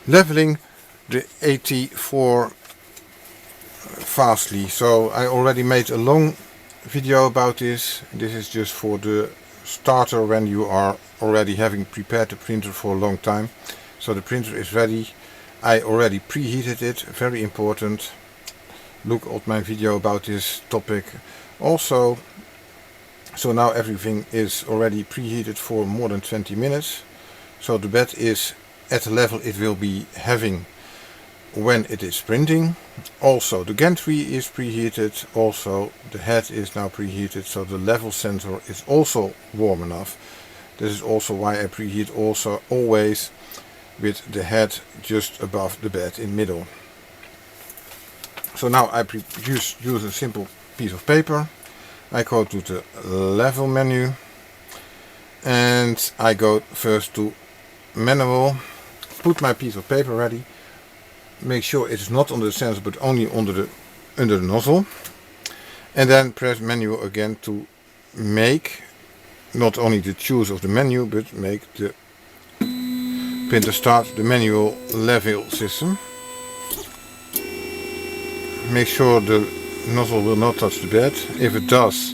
leveling the ET4 fastly. So I already made a long video about this. This is just for the starter when you are already having prepared the printer for a long time. So the printer is ready. I already preheated it, very important. Look at my video about this topic also. So now everything is already preheated for more than 20 minutes. So the bed is at the level it will be having when it is printing. Also the gantry is preheated, also the head is now preheated, so the level sensor is also warm enough. This is also why I preheat also always with the head just above the bed in middle. So now I use a simple piece of paper. I go to the level menu and I go first to manual, put my piece of paper ready, make sure it is not under the sensor but only under the nozzle, and then press menu again to make not only the choose of the menu but make the printer start the manual level system. Make sure the nozzle will not touch the bed. If it does,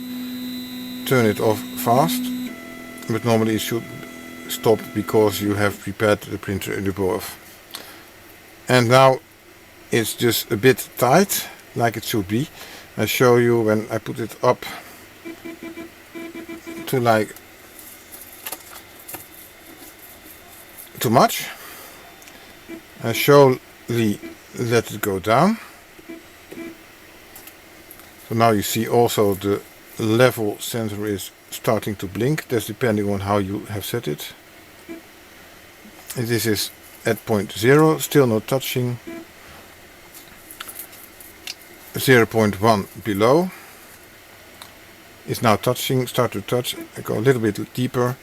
turn it off fast, but normally it should stop because you have prepared the printer above. And now it's just a bit tight, like it should be. I show you when I put it up to like too much. I slowly let it go down. So now you see also the level sensor is starting to blink. That's depending on how you have set it. And this is at point 0, still not touching. 0.1 below is now touching, start to touch. I go a little bit deeper,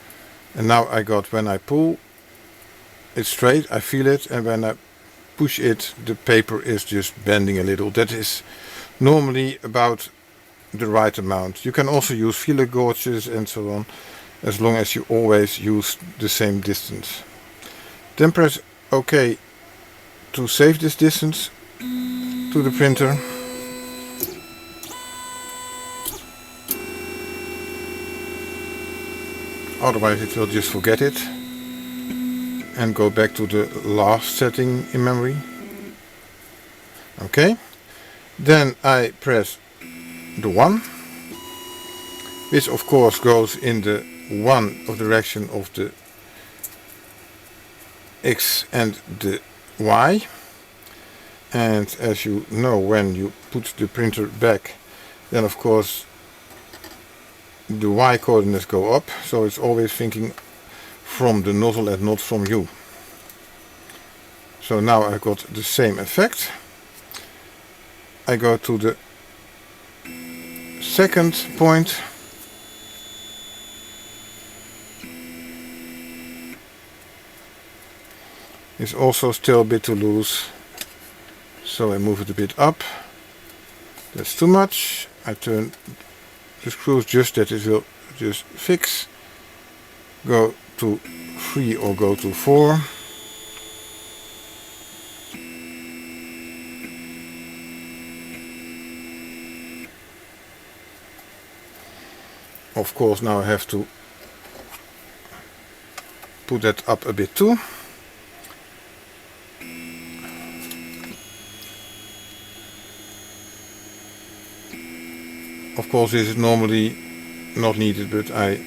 and now I got, when I pull it straight, I feel it, and when I push it, the paper is just bending a little. That is normally about the right amount. You can also use feeler gauges and so on, as long as you always use the same distance. Then press OK to save this distance to the printer. Otherwise it will just forget it and go back to the last setting in memory. Okay. Then I press the 1, which of course goes in the direction of the X and the Y. And as you know, when you put the printer back, then of course the Y coordinates go up, so it's always thinking from the nozzle and not from you. So now I got the same effect. I go to the second point. It's also still a bit too loose, so I move it a bit up. That's too much. I turn the screws just that it will just fix. Go to 3 or go to 4. Of course now I have to put that up a bit too. Of course this is normally not needed, but I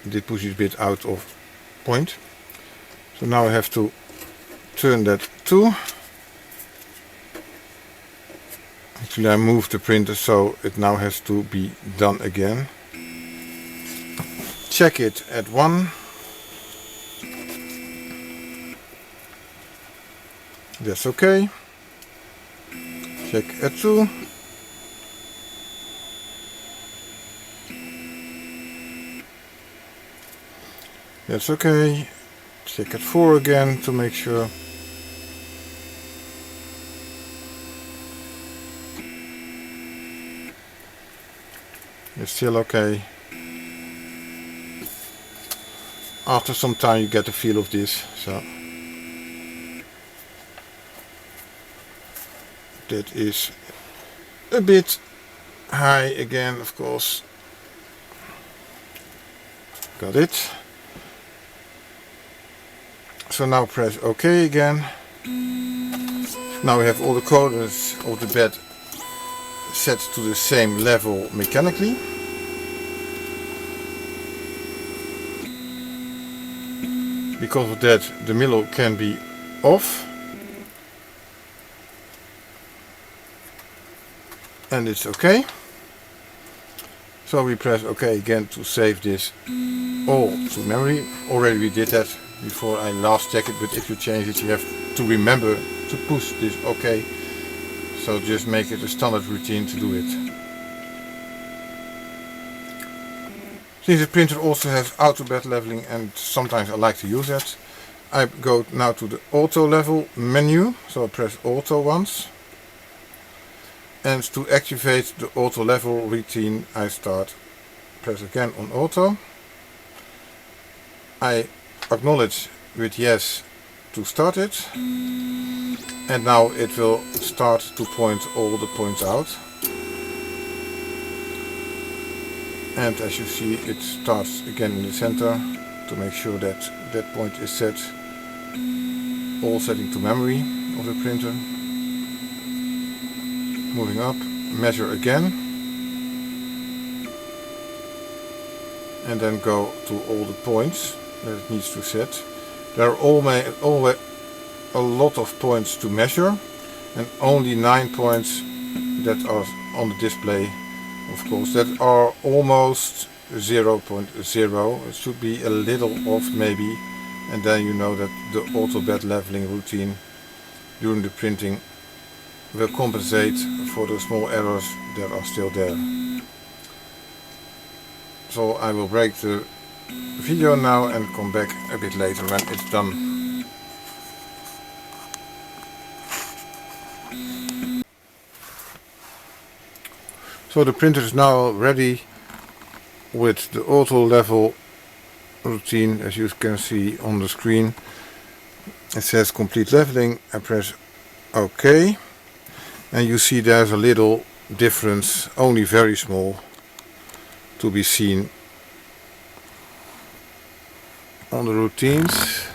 did push it a bit out of point. So now I have to turn that too. Actually I moved the printer so it now has to be done again. Check it at 1. That's okay. Check at 2. That's okay. Check at 4 again to make sure. It's still okay. After some time you get the feel of this. So that is a bit high again, of course. Got it. So now press OK again. Now we have all the corners of the bed set to the same level mechanically. Because of that, the middle can be off. And it's OK. So we press OK again to save this all to memory. Already we did that before I last checked it, but if you change it you have to remember to push this OK. So just make it a standard routine to do it. Since the printer also has auto bed leveling, and sometimes I like to use that, I go now to the auto level menu. So I press auto once. And to activate the auto level routine, I press again on auto. I acknowledge with yes to start it. And now it will start to point all the points out. And as you see, it starts again in the center to make sure that that point is set. All setting to memory of the printer. Moving up, measure again, and then go to all the points that it needs to set. There are always a lot of points to measure, and only 9 points that are on the display, of course, that are almost 0.0. It should be a little off maybe, and then you know that the auto bed leveling routine during the printing will compensate for the small errors that are still there. So I will break the video now and come back a bit later when it's done. So the printer is now ready with the auto level routine. As you can see on the screen, it says complete leveling. I press OK. And you see there's a little difference, only very small, to be seen on the routines.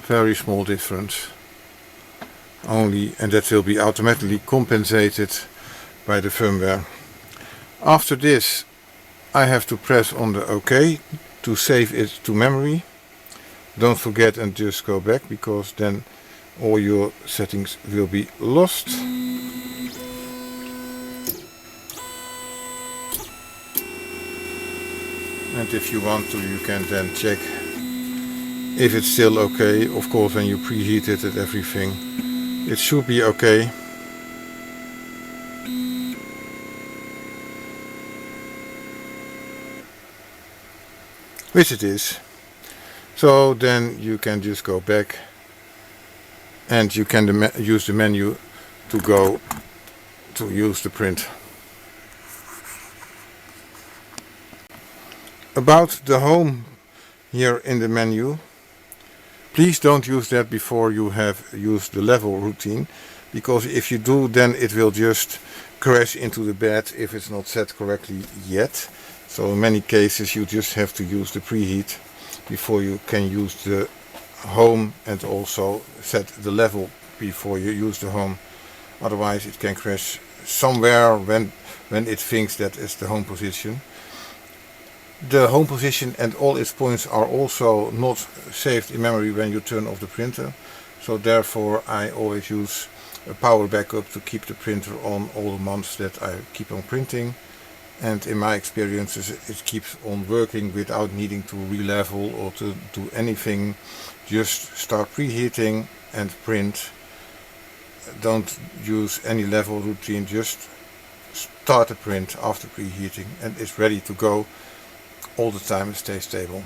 Very small difference only, and that will be automatically compensated by the firmware. After this I have to press on the OK to save it to memory. Don't forget and just go back, because then all your settings will be lost. And if you want to, you can then check if it's still okay. Of course, when you preheat it and everything, it should be okay. Which it is. So then you can just go back and you can use the menu to go to use the print. About the home here in the menu, please don't use that before you have used the level routine, because if you do, then it will just crash into the bed if it's not set correctly yet. So in many cases you just have to use the preheat before you can use the home, and also set the level before you use the home. Otherwise it can crash somewhere when it thinks that is the home position. The home position and all its points are also not saved in memory when you turn off the printer. So therefore I always use a power backup to keep the printer on all the months that I keep on printing. And in my experiences it keeps on working without needing to re-level or to do anything. Just start preheating and print. Don't use any level routine, just start the print after preheating and it's ready to go all the time and stay stable.